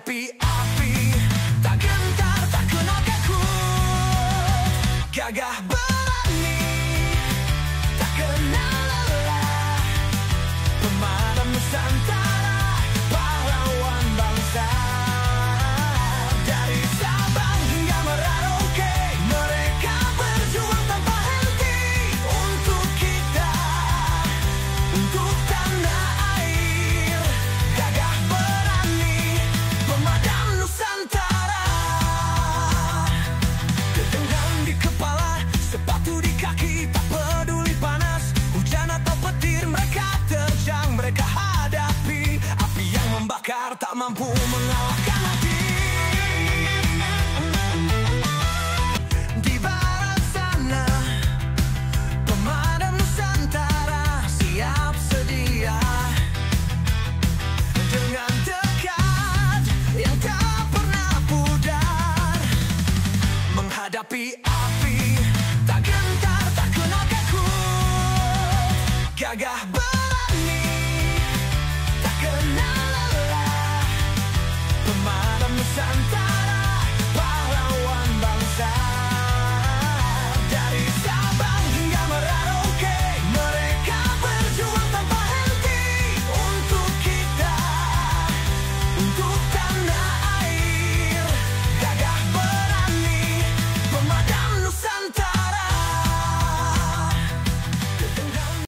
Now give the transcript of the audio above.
menghadapi api, tak gentar, tak kenal takut, gagah berani, tak kenal lelah, pemadam Nusantara, pahlawan bangsa. Dari Sabang hingga Merauke, mereka berjuang tanpa henti untuk kita, untuk tanah air, gagah berani, pemadam Nusantara. Kedengan di kepala, sepatu di kaki, tak peduli panas, hujan atau petir, mereka terjang, mereka hadapi api yang membakar, tak mampu mengalahkan hati. Di barat sana, pemadam Nusantara siap sedia, dengan tekad yang tak pernah pudar, menghadapi api, tak gentar, tak kenal takut, gagah berani.